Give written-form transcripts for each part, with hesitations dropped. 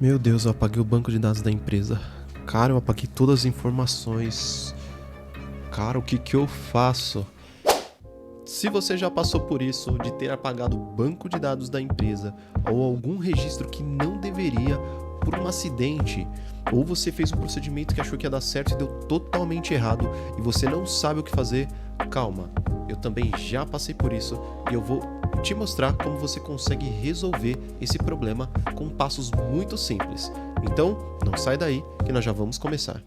Meu Deus, eu apaguei o banco de dados da empresa. Cara, eu apaguei todas as informações. Cara, o que eu faço? Se você já passou por isso, de ter apagado o banco de dados da empresa ou algum registro que não deveria por um acidente, ou você fez um procedimento que achou que ia dar certo e deu totalmente errado e você não sabe o que fazer, calma. Eu também já passei por isso e eu vou te mostrar como você consegue resolver esse problema com passos muito simples. Então, não sai daí que nós já vamos começar.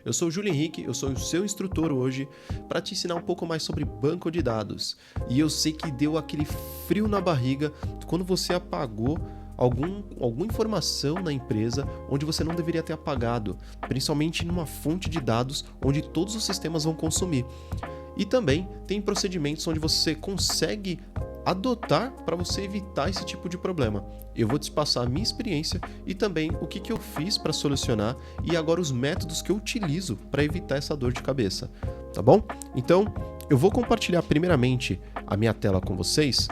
Eu sou o Júlio Henrique, eu sou o seu instrutor hoje para te ensinar um pouco mais sobre banco de dados. E eu sei que deu aquele frio na barriga quando você apagou alguma informação na empresa onde você não deveria ter apagado, principalmente numa fonte de dados onde todos os sistemas vão consumir. E também tem procedimentos onde você consegue adotar para você evitar esse tipo de problema. Eu vou te passar a minha experiência e também o que eu fiz para solucionar e agora os métodos que eu utilizo para evitar essa dor de cabeça, tá bom? Então, eu vou compartilhar primeiramente a minha tela com vocês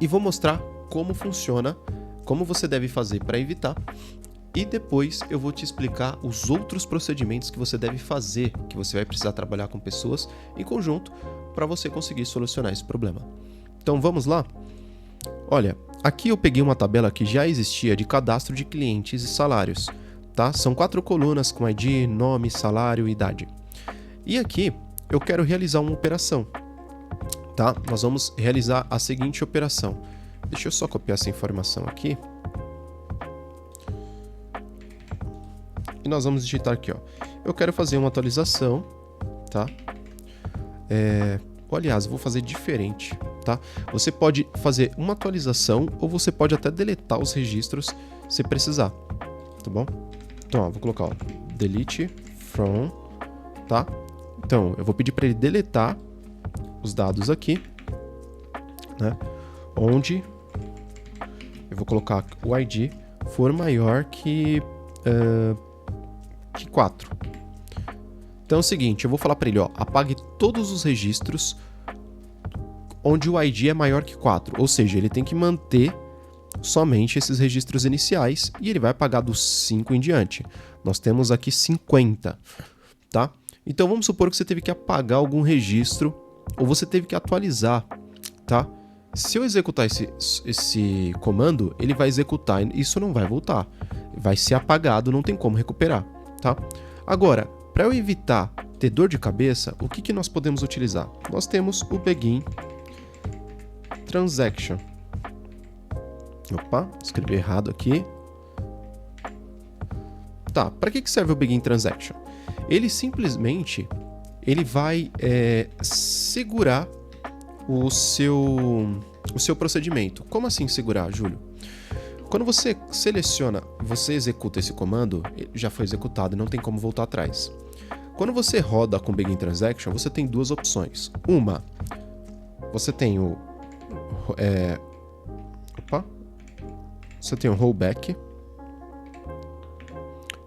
e vou mostrar como funciona, como você deve fazer para evitar, e depois eu vou te explicar os outros procedimentos que você deve fazer, que você vai precisar trabalhar com pessoas em conjunto para você conseguir solucionar esse problema. Então vamos lá? Olha, aqui eu peguei uma tabela que já existia de cadastro de clientes e salários, tá? São 4 colunas com ID, nome, salário e idade. E aqui eu quero realizar uma operação, tá? Nós vamos realizar a seguinte operação. Deixa eu só copiar essa informação aqui. E nós vamos digitar aqui, ó. Eu quero fazer uma atualização, tá? Aliás, eu vou fazer diferente, tá? Você pode fazer uma atualização ou você pode até deletar os registros se precisar, tá bom? Então, ó, vou colocar, ó, delete from, tá? Então, eu vou pedir para ele deletar os dados aqui, né? Onde eu vou colocar o ID for maior que 4. Então é o seguinte, eu vou falar para ele, ó, apague todos os registros onde o ID é maior que 4, ou seja, ele tem que manter somente esses registros iniciais e ele vai apagar dos 5 em diante. Nós temos aqui 50, tá? Então vamos supor que você teve que apagar algum registro ou você teve que atualizar, tá? Se eu executar esse comando, ele vai executar e isso não vai voltar. Vai ser apagado, não tem como recuperar, tá? Agora, para eu evitar ter dor de cabeça, o que nós podemos utilizar? Nós temos o begin transaction. Opa, escrevi errado aqui. Tá, para que serve o begin transaction? Ele simplesmente vai segurar o seu procedimento. Como assim segurar, Júlio? Quando você seleciona, você executa esse comando, já foi executado e não tem como voltar atrás. Quando você roda com Begin Transaction, você tem duas opções. Uma, você tem o rollback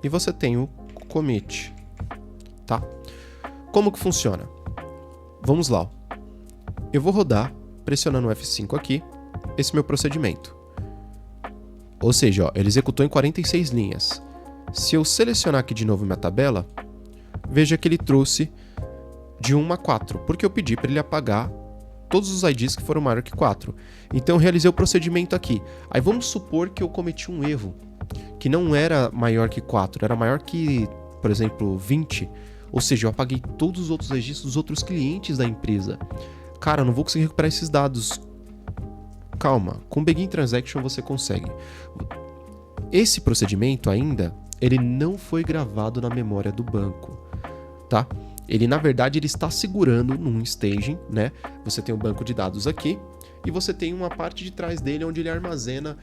e você tem o commit, tá? Como que funciona? Vamos lá. Eu vou rodar, pressionando o F5 aqui, esse meu procedimento. Ou seja, ó, ele executou em 46 linhas. Se eu selecionar aqui de novo minha tabela, veja que ele trouxe de 1 a 4, porque eu pedi para ele apagar todos os IDs que foram maior que 4. Então eu realizei o procedimento aqui. Aí vamos supor que eu cometi um erro, que não era maior que 4, era maior que, por exemplo, 20. Ou seja, eu apaguei todos os outros registros dos outros clientes da empresa. Cara, eu não vou conseguir recuperar esses dados. Calma, com Begin Transaction você consegue. Esse procedimento ainda, ele não foi gravado na memória do banco, tá? Ele, na verdade, ele está segurando num staging, né? Você tem um banco de dados aqui e você tem uma parte de trás dele onde ele armazena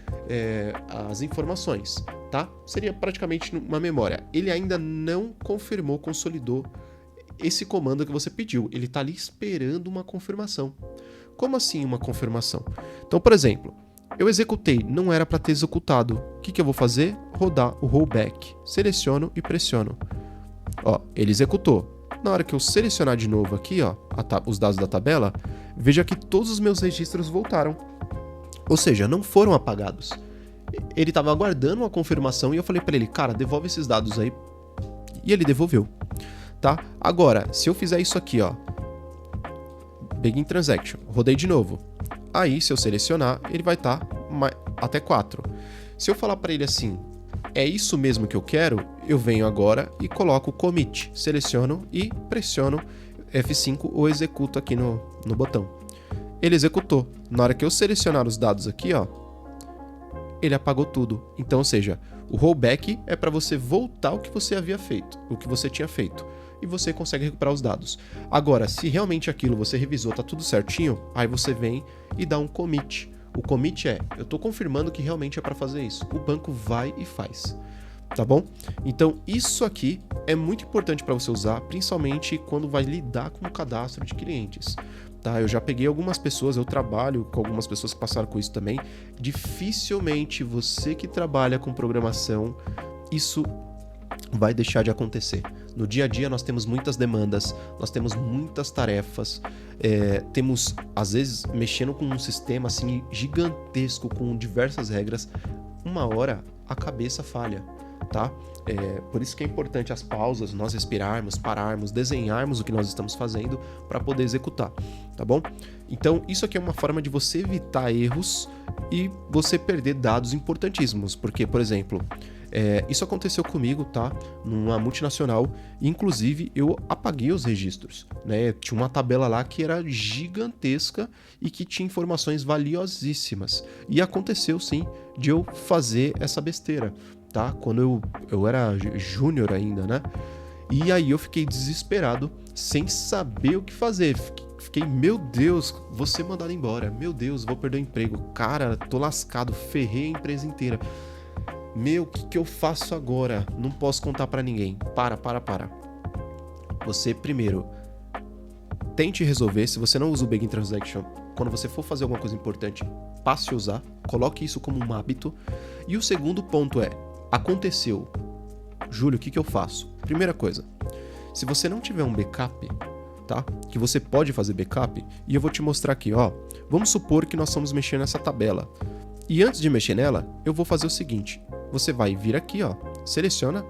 as informações, tá? Seria praticamente uma memória. Ele ainda não confirmou, consolidou esse comando que você pediu. Ele está ali esperando uma confirmação. Como assim uma confirmação? Então, por exemplo, eu executei, não era para ter executado. O que eu vou fazer? Rodar o rollback. Seleciono e pressiono. Ó, ele executou. Na hora que eu selecionar de novo aqui, ó, os dados da tabela, veja que todos os meus registros voltaram. Ou seja, não foram apagados. Ele estava aguardando uma confirmação e eu falei para ele, cara, devolve esses dados aí. E ele devolveu, tá? Agora, se eu fizer isso aqui, ó, Begin Transaction, rodei de novo. Aí, se eu selecionar, ele vai estar até 4. Se eu falar para ele assim, é isso mesmo que eu quero, eu venho agora e coloco o Commit, seleciono e pressiono F5 ou executo aqui no botão. Ele executou. Na hora que eu selecionar os dados aqui, ó, ele apagou tudo. Então, ou seja, o rollback é para você voltar ao que você havia feito, o que você tinha feito, e você consegue recuperar os dados. Agora, se realmente aquilo você revisou, tá tudo certinho, aí você vem e dá um commit. O commit é, eu estou confirmando que realmente é para fazer isso. O banco vai e faz, tá bom? Então, isso aqui é muito importante para você usar, principalmente quando vai lidar com o cadastro de clientes. Tá, eu já peguei algumas pessoas, eu trabalho com algumas pessoas que passaram com isso também. Dificilmente você que trabalha com programação, isso vai deixar de acontecer. No dia a dia nós temos muitas demandas, nós temos muitas tarefas, temos, às vezes, mexendo com um sistema assim gigantesco, com diversas regras, uma hora a cabeça falha, tá? Por isso que é importante as pausas, nós respirarmos, pararmos, desenharmos o que nós estamos fazendo para poder executar, tá bom? Então, isso aqui é uma forma de você evitar erros e você perder dados importantíssimos, porque, por exemplo, isso aconteceu comigo, tá? Numa multinacional, inclusive eu apaguei os registros, né? Tinha uma tabela lá que era gigantesca e que tinha informações valiosíssimas. E aconteceu sim de eu fazer essa besteira, tá? Quando eu era júnior ainda, né? E aí eu fiquei desesperado, sem saber o que fazer. Fiquei, meu Deus, vou ser mandado embora. Meu Deus, vou perder o emprego. Cara, tô lascado, ferrei a empresa inteira. Meu, o que eu faço agora? Não posso contar pra ninguém. Para. Você primeiro tente resolver. Se você não usa o Begin Transaction, quando você for fazer alguma coisa importante, passe a usar. Coloque isso como um hábito. E o segundo ponto é, aconteceu. Júlio, o que eu faço? Primeira coisa, se você não tiver um backup, tá? Que você pode fazer backup, e eu vou te mostrar aqui, ó. Vamos supor que nós estamos mexendo nessa tabela. E antes de mexer nela, eu vou fazer o seguinte. Você vai vir aqui, ó, seleciona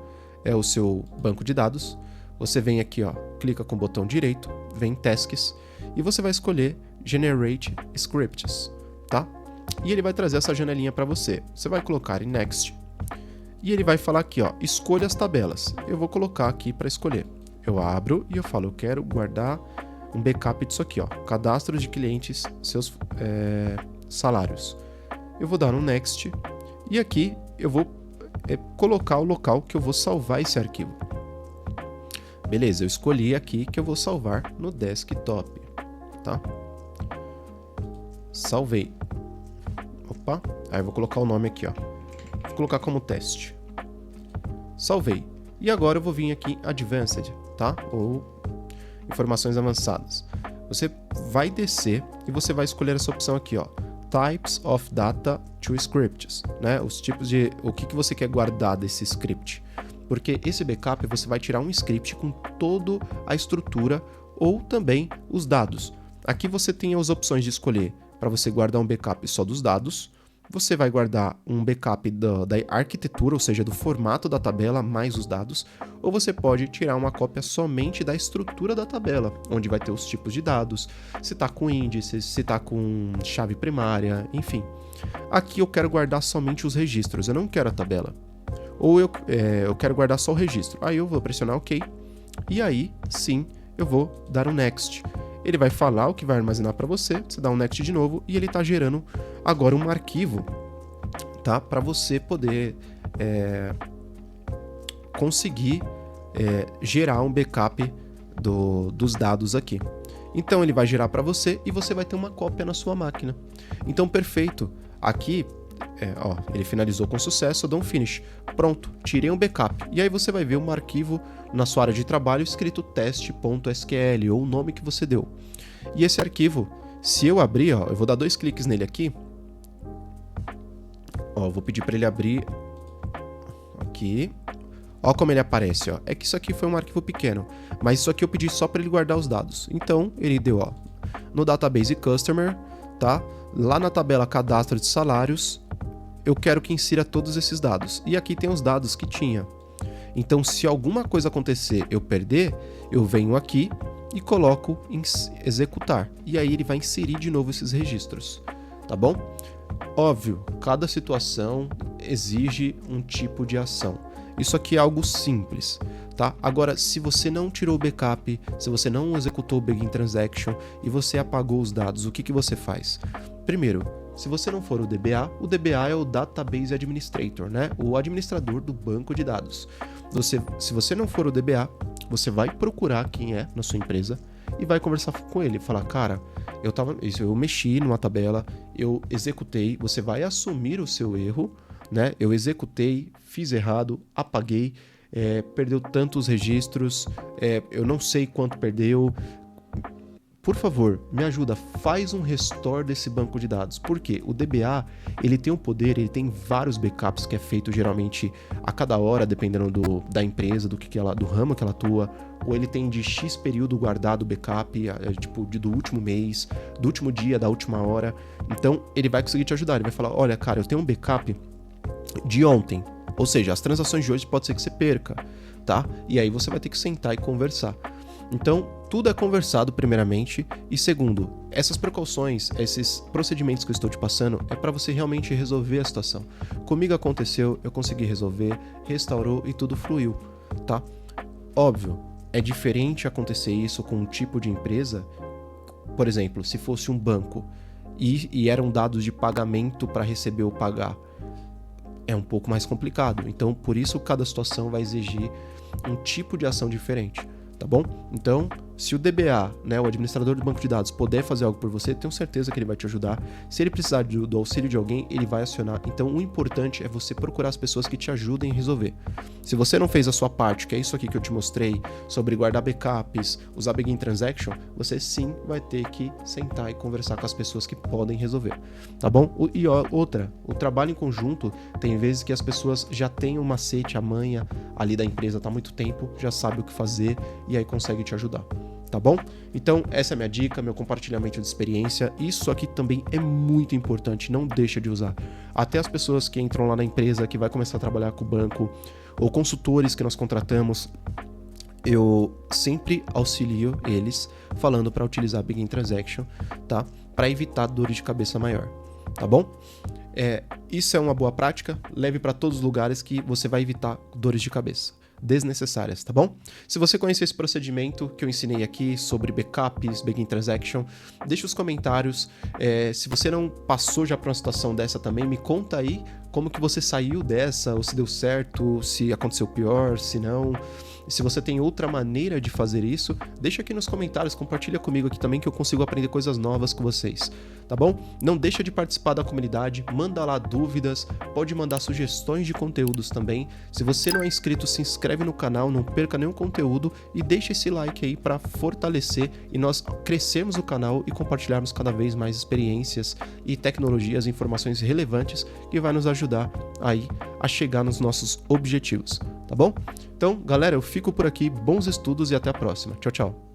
o seu banco de dados, você vem aqui, ó, clica com o botão direito, vem Tasks, e você vai escolher Generate Scripts, tá? E ele vai trazer essa janelinha para você. Você vai colocar em Next, e ele vai falar aqui, ó, escolha as tabelas. Eu vou colocar aqui para escolher. Eu abro e eu falo, eu quero guardar um backup disso aqui, ó, cadastro de clientes, seus salários. Eu vou dar no Next, e aqui eu vou colocar o local que eu vou salvar esse arquivo. Beleza, eu escolhi aqui que eu vou salvar no desktop, tá? Salvei. Opa, aí eu vou colocar o nome aqui, ó. Vou colocar como teste. Salvei. E agora eu vou vir aqui em Advanced, tá? Ou informações avançadas. Você vai descer e você vai escolher essa opção aqui, ó. Types of Data to Scripts, né? Os tipos de... o que você quer guardar desse script. Porque esse backup você vai tirar um script com toda a estrutura ou também os dados. Aqui você tem as opções de escolher para você guardar um backup só dos dados. Você vai guardar um backup da arquitetura, ou seja, do formato da tabela mais os dados. Ou você pode tirar uma cópia somente da estrutura da tabela, onde vai ter os tipos de dados, se está com índices, se está com chave primária, enfim. Aqui eu quero guardar somente os registros, eu não quero a tabela. Ou eu quero guardar só o registro. Aí eu vou pressionar OK. E aí, sim, eu vou dar um Next. Ele vai falar o que vai armazenar para você, você dá um Next de novo e ele está gerando agora um arquivo, tá? Para você poder conseguir gerar um backup dos dados aqui. Então ele vai gerar para você e você vai ter uma cópia na sua máquina. Então perfeito. Aqui, ó, ele finalizou com sucesso, eu dou um finish. Pronto, tirei um backup. E aí você vai ver um arquivo na sua área de trabalho escrito teste.sql ou o nome que você deu. E esse arquivo, se eu abrir, ó, eu vou dar 2 cliques nele aqui. Ó, vou pedir para ele abrir aqui. Ó como ele aparece, ó. É que isso aqui foi um arquivo pequeno, mas isso aqui eu pedi só para ele guardar os dados. Então, ele deu, ó, no Database Customer, tá? Lá na tabela Cadastro de Salários, eu quero que insira todos esses dados. E aqui tem os dados que tinha. Então, se alguma coisa acontecer, eu perder, eu venho aqui e coloco em executar. E aí ele vai inserir de novo esses registros, tá bom? Óbvio, cada situação exige um tipo de ação. Isso aqui é algo simples, tá? Agora, se você não tirou o backup, se você não executou o Begin Transaction e você apagou os dados, o que que você faz? Primeiro, se você não for o DBA é o Database Administrator, né? O administrador do banco de dados. Se você não for o DBA, você vai procurar quem é na sua empresa e vai conversar com ele, falar, cara, eu mexi numa tabela, eu executei, você vai assumir o seu erro, né? Eu executei, fiz errado, apaguei, perdeu tantos registros, eu não sei quanto perdeu. Por favor, me ajuda, faz um restore desse banco de dados. Por quê? O DBA, ele tem um poder, ele tem vários backups que é feito geralmente a cada hora, dependendo da empresa, do ramo que ela atua, ou ele tem de X período guardado backup, tipo do último mês, do último dia, da última hora. Então, ele vai conseguir te ajudar, ele vai falar, olha, cara, eu tenho um backup de ontem, ou seja, as transações de hoje pode ser que você perca, tá? E aí você vai ter que sentar e conversar. Então, tudo é conversado primeiramente e segundo, essas precauções, esses procedimentos que eu estou te passando é para você realmente resolver a situação. Comigo aconteceu, eu consegui resolver, restaurou e tudo fluiu, tá? Óbvio, é diferente acontecer isso com um tipo de empresa, por exemplo, se fosse um banco e eram dados de pagamento para receber ou pagar, é um pouco mais complicado. Então, por isso cada situação vai exigir um tipo de ação diferente. Tá bom? Então, se o DBA, né, o administrador do banco de dados, puder fazer algo por você, tenho certeza que ele vai te ajudar. Se ele precisar do auxílio de alguém, ele vai acionar. Então, o importante é você procurar as pessoas que te ajudem a resolver. Se você não fez a sua parte, que é isso aqui que eu te mostrei, sobre guardar backups, usar Begin Transaction, você sim vai ter que sentar e conversar com as pessoas que podem resolver. Tá bom? E outra, o trabalho em conjunto, tem vezes que as pessoas já têm um macete, a manha ali da empresa tá há muito tempo, já sabe o que fazer e aí consegue te ajudar. Tá bom? Então, essa é a minha dica, meu compartilhamento de experiência. Isso aqui também é muito importante, não deixa de usar. Até as pessoas que entram lá na empresa, que vai começar a trabalhar com o banco, ou consultores que nós contratamos, eu sempre auxilio eles falando para utilizar Begin Transaction, tá? Para evitar dores de cabeça maior, tá bom? Isso é uma boa prática, leve para todos os lugares que você vai evitar dores de cabeça desnecessárias, tá bom? Se você conhecer esse procedimento que eu ensinei aqui sobre backups, Begin Transaction, deixa os comentários. Se você não passou já por uma situação dessa também, me conta aí como que você saiu dessa, ou se deu certo, se aconteceu pior, se não. Se você tem outra maneira de fazer isso, deixa aqui nos comentários, compartilha comigo aqui também que eu consigo aprender coisas novas com vocês, tá bom? Não deixa de participar da comunidade, manda lá dúvidas, pode mandar sugestões de conteúdos também. Se você não é inscrito, se inscreve no canal, não perca nenhum conteúdo e deixa esse like aí para fortalecer e nós crescermos o canal e compartilharmos cada vez mais experiências e tecnologias, informações relevantes que vai nos ajudar aí a chegar nos nossos objetivos, tá bom? Então, galera, eu fico por aqui, bons estudos e até a próxima. Tchau, tchau.